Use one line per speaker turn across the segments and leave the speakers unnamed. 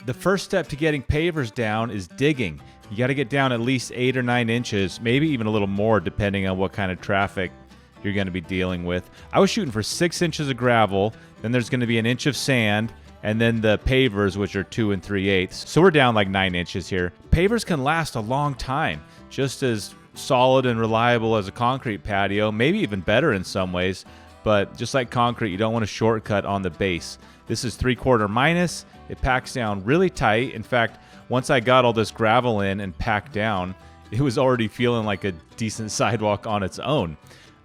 The first step to getting pavers down is digging. You got to get down at least 8 or 9 inches, maybe even a little more depending on what kind of traffic you're going to be dealing with. I was shooting for 6 inches of gravel, then there's going to be an inch of sand, and then the pavers, which are 2 3/8. So we're down like 9 inches here. Pavers can last a long time, just as solid and reliable as a concrete patio, maybe even better in some ways. But just like concrete, you don't want to shortcut on the base. This is 3/4 minus. It packs down really tight. In fact, once I got all this gravel in and packed down, it was already feeling like a decent sidewalk on its own.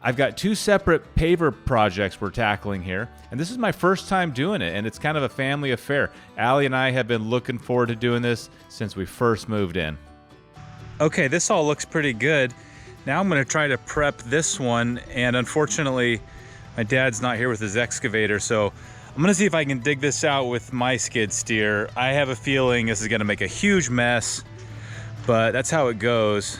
I've got 2 separate paver projects we're tackling here, and this is my first time doing it, and it's kind of a family affair. Allie and I have been looking forward to doing this since we first moved in. Okay, this all looks pretty good. Now I'm going to try to prep this one, and unfortunately, my dad's not here with his excavator, so I'm going to see if I can dig this out with my skid steer. I have a feeling this is going to make a huge mess, but that's how it goes.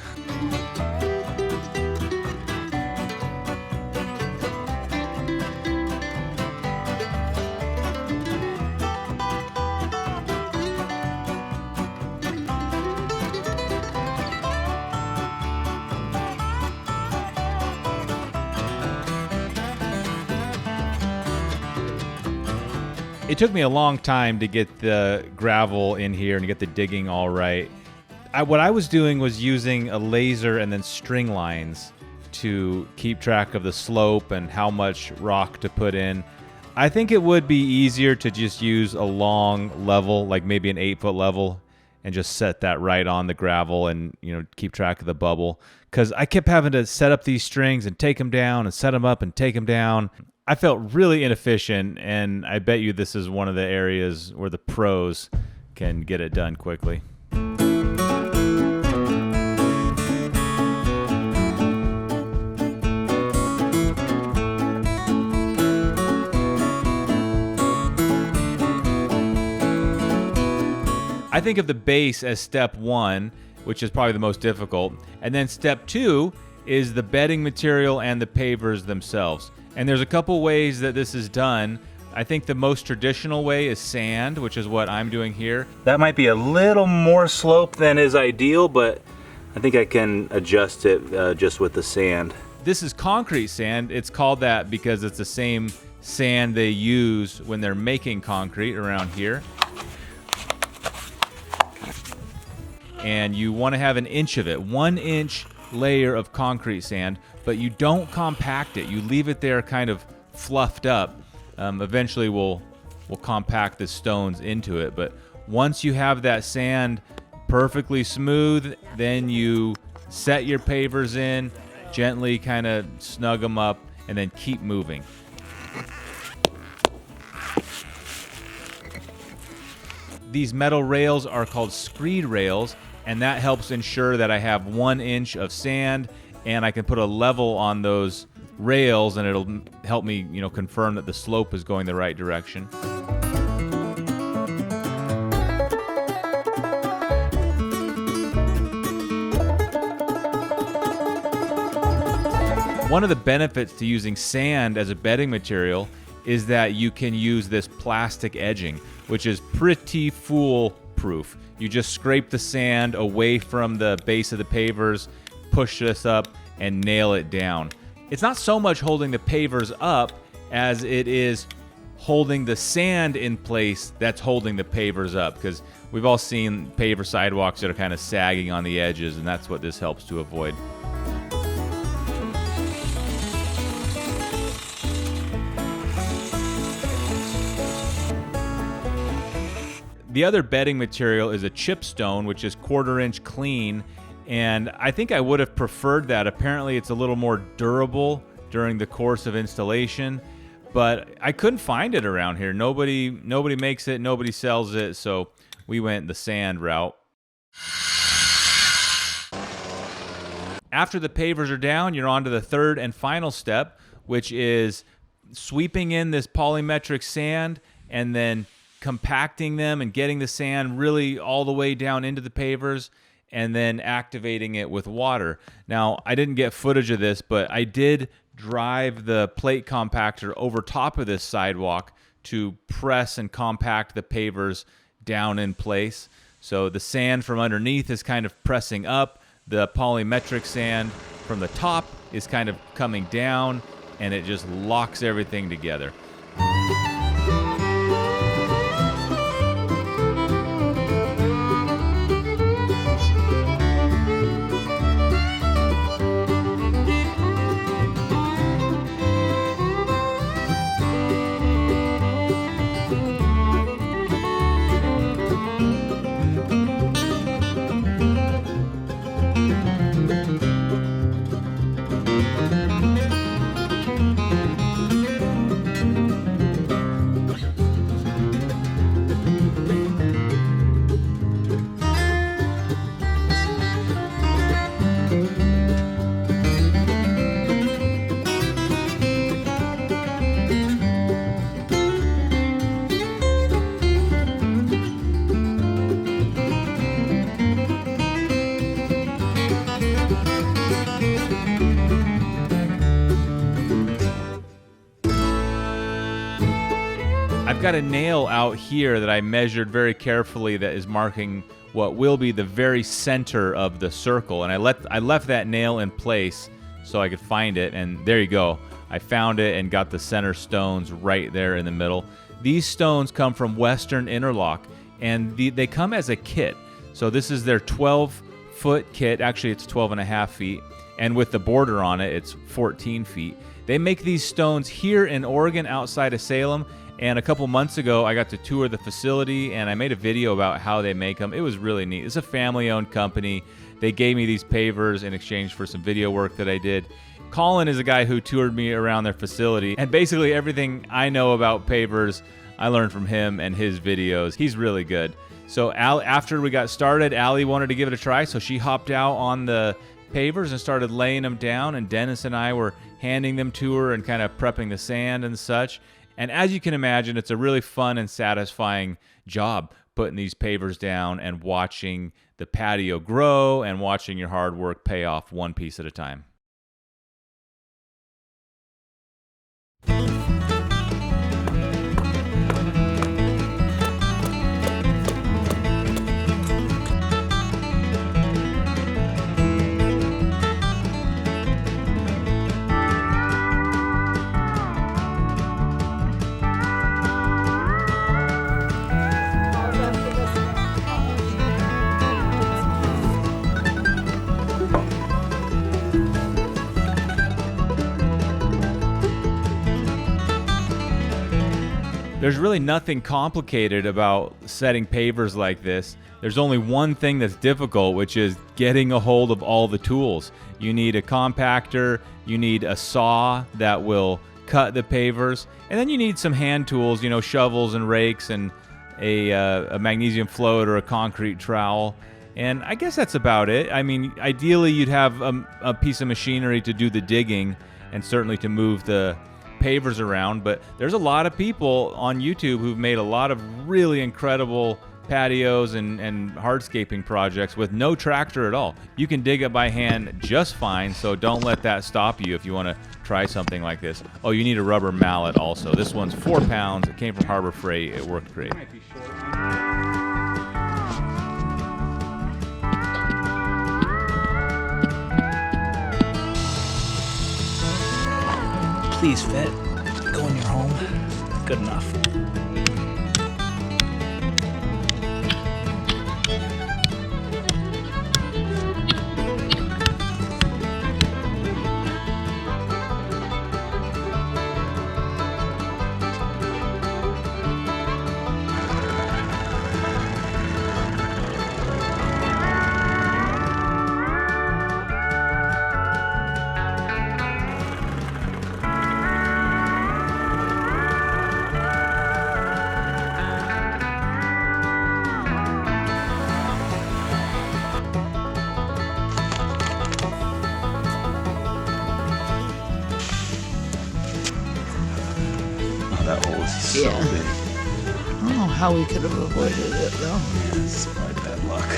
It took me a long time to get the gravel in here and get the digging all right. What I was doing was using a laser and then string lines to keep track of the slope and how much rock to put in. I think it would be easier to just use a long level, like maybe an 8-foot level, and just set that right on the gravel and, you know, keep track of the bubble. Because I kept having to set up these strings and take them down and set them up and take them down. I felt really inefficient, and I bet you this is one of the areas where the pros can get it done quickly. I think of the base as step 1, which is probably the most difficult, and then step 2 is the bedding material and the pavers themselves. And there's a couple ways that this is done. I think the most traditional way is sand, which is what I'm doing here. That might be a little more slope than is ideal, but I think I can adjust it just with the sand. This is concrete sand. It's called that because it's the same sand they use when they're making concrete around here. And you want to have an inch of it, 1 inch layer of concrete sand, but you don't compact it. You leave it there kind of fluffed up. Eventually we'll compact the stones into it, but once you have that sand perfectly smooth, then you set your pavers in, gently kind of snug them up, and then keep moving. These metal rails are called screed rails, and that helps ensure that I have 1 inch of sand, and I can put a level on those rails, and it'll help me, you know, confirm that the slope is going the right direction. One of the benefits to using sand as a bedding material is that you can use this plastic edging, which is pretty foolproof. You just scrape the sand away from the base of the pavers, push this up, and nail it down. It's not so much holding the pavers up as it is holding the sand in place that's holding the pavers up, because we've all seen paver sidewalks that are kind of sagging on the edges, and that's what this helps to avoid. The other bedding material is a chipstone, which is 1/4 inch clean, and I think I would have preferred that. Apparently it's a little more durable during the course of installation, but I couldn't find it around here. Nobody makes it, nobody sells it, so we went the sand route. After the pavers are down, you're on to the third and final step, which is sweeping in this polymetric sand and then compacting them and getting the sand really all the way down into the pavers and then activating it with water. Now, I didn't get footage of this, but I did drive the plate compactor over top of this sidewalk to press and compact the pavers down in place. So the sand from underneath is kind of pressing up. The polymetric sand from the top is kind of coming down, and it just locks everything together. I've got a nail out here that I measured very carefully that is marking what will be the very center of the circle, and I left that nail in place so I could find it, and there you go. I found it and got the center stones right there in the middle. These stones come from Western Interlock, and they come as a kit. So this is their 12-foot kit. Actually, it's 12.5 feet, and with the border on it, it's 14 feet. They make these stones here in Oregon outside of Salem. And a couple months ago, I got to tour the facility, and I made a video about how they make them. It was really neat. It's a family-owned company. They gave me these pavers in exchange for some video work that I did. Colin is a guy who toured me around their facility, and basically everything I know about pavers, I learned from him and his videos. He's really good. So after we got started, Allie wanted to give it a try, so she hopped out on the pavers and started laying them down, and Dennis and I were handing them to her and kind of prepping the sand and such. And as you can imagine, it's a really fun and satisfying job putting these pavers down and watching the patio grow and watching your hard work pay off one piece at a time. There's really nothing complicated about setting pavers like this. There's only one thing that's difficult, which is getting a hold of all the tools. You need a compactor, you need a saw that will cut the pavers, and then you need some hand tools, shovels and rakes and a magnesium float or a concrete trowel. And I guess that's about it. I mean, ideally you'd have a piece of machinery to do the digging and certainly to move the pavers around, but there's a lot of people on YouTube who've made a lot of really incredible patios and hardscaping projects with no tractor at all. You can dig it by hand just fine, so don't let that stop you if you want to try something like this. Oh, you need a rubber mallet also. This one's 4 pounds. It came from Harbor Freight. It worked great.
Please fit. Go in your home. Good enough.
That hole is so big.
I don't know how we could have avoided it though.
Yeah, it's my bad luck.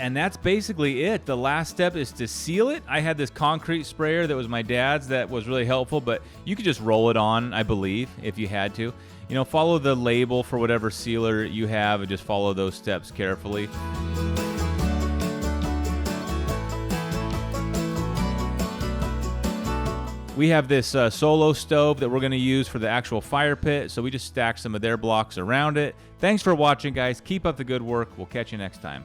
and that's basically it. The last step is to seal it. I had this concrete sprayer that was my dad's that was really helpful, but you could just roll it on, I believe, if you had to. You know, follow the label for whatever sealer you have and just follow those steps carefully. We have this solo stove that we're going to use for the actual fire pit, so we just stacked some of their blocks around it. Thanks for watching, guys. Keep up the good work. We'll catch you next time.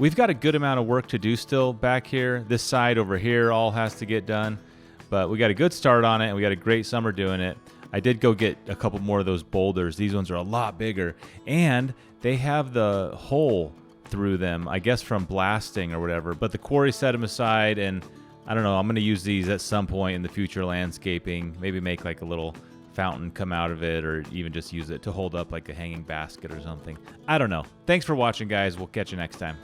We've got a good amount of work to do still back here. This side over here all has to get done, but we got a good start on it and we got a great summer doing it. I did go get a couple more of those boulders. These ones are a lot bigger and they have the hole through them, I guess from blasting or whatever, but the quarry set them aside, and I don't know, I'm going to use these at some point in the future landscaping, maybe make like a little fountain come out of it, or even just use it to hold up like a hanging basket or something. I don't know. Thanks for watching, guys. We'll catch you next time.